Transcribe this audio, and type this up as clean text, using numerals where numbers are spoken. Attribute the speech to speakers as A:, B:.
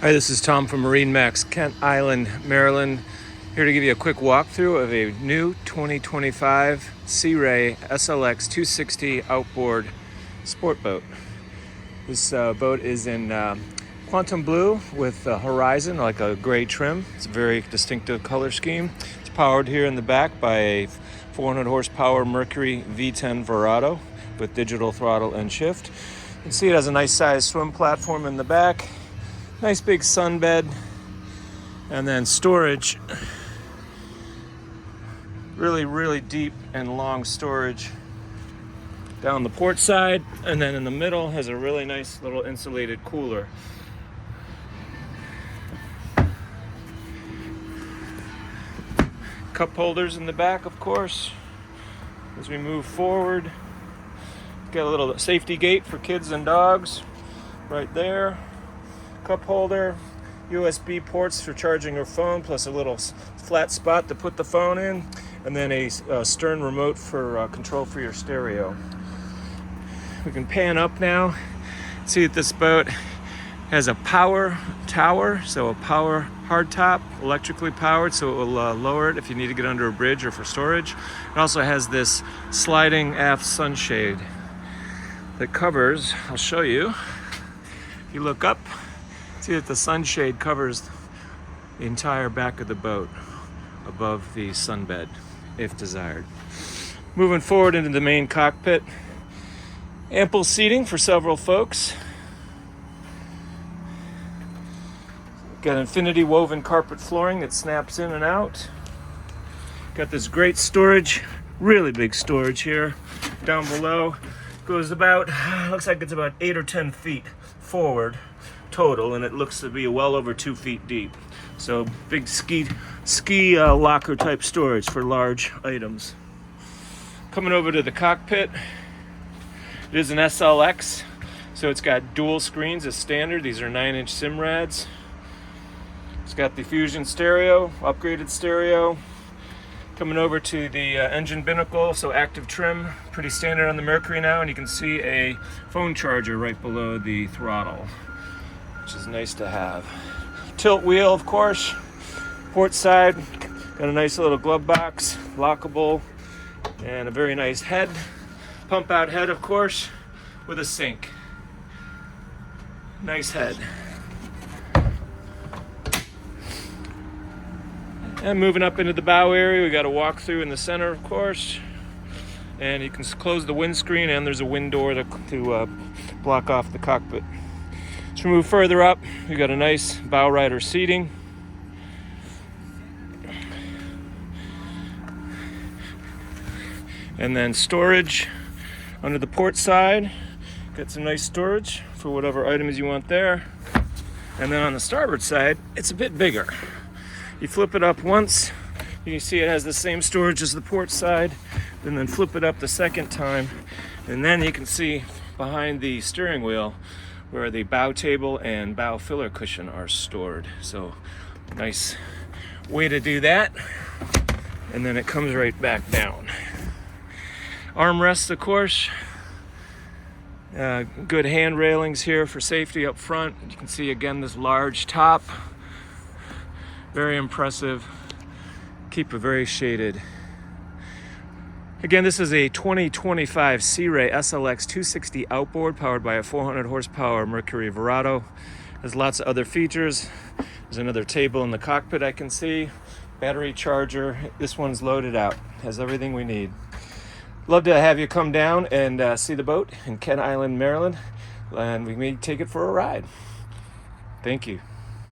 A: Hi, this is Tom from MarineMax Kent Island, Maryland. Here to give you a quick walkthrough of a new 2025 Sea Ray SLX 260 outboard sport boat. This boat is in quantum blue with a horizon, like a gray trim. It's a very distinctive color scheme. It's powered here in the back by a 400 horsepower Mercury V10 Verado with digital throttle and shift. You can see it has a nice sized swim platform in the back. Nice big sunbed, and then storage, really deep and long storage down the port side, and then in the middle has a really nice little insulated cooler. Cup holders in the back, of course. As we move forward, got a little safety gate for kids and dogs right there. Cup holder, USB ports for charging your phone, plus a little flat spot to put the phone in, and then a stern remote for control for your stereo. We can pan up now. See that this boat has a power tower, so a power hardtop, electrically powered, so it will lower it if you need to get under a bridge or for storage. It also has this sliding aft sunshade that covers, I'll show you. If you look up, see that the sunshade covers the entire back of the boat above the sunbed, if desired. Moving forward into the main cockpit, ample seating for several folks. Got infinity woven carpet flooring that snaps in and out. Got this great storage, really big storage here. Down below goes about, looks like it's about 8 or 10 feet forward total, and it looks to be well over 2 feet deep. So big ski locker type storage for large items. Coming over to the cockpit, it is an SLX, so it's got dual screens as standard. These are 9-inch Simrads. It's got the Fusion stereo, upgraded stereo. Coming over to the engine binnacle, so active trim, pretty standard on the Mercury now, and you can see a phone charger right below the throttle, which is nice to have. Tilt wheel, of course. Port side, got a nice little glove box, lockable, and a very nice head. Pump out head, of course, with a sink. Nice head. And moving up into the bow area, we got a walk through in the center, of course. And you can close the windscreen, and there's a wind door to block off the cockpit. As we move further up, we got a nice Bowrider seating. And then storage under the port side. Got some nice storage for whatever items you want there. And then on the starboard side, it's a bit bigger. You flip it up once, you can see it has the same storage as the port side, and then flip it up the second time, and then you can see behind the steering wheel where the bow table and bow filler cushion are stored. So nice way to do that. And then it comes right back down. Armrests, of course. Good hand railings here for safety up front. You can see again this large top. Very impressive. Keep it very shaded. Again, this is a 2025 Sea Ray SLX 260 outboard powered by a 400 horsepower Mercury Verado. Has lots of other features. There's another table in the cockpit I can see. Battery charger. This one's loaded out. Has everything we need. Love to have you come down and see the boat in Kent Island, Maryland, and we may take it for a ride. Thank you.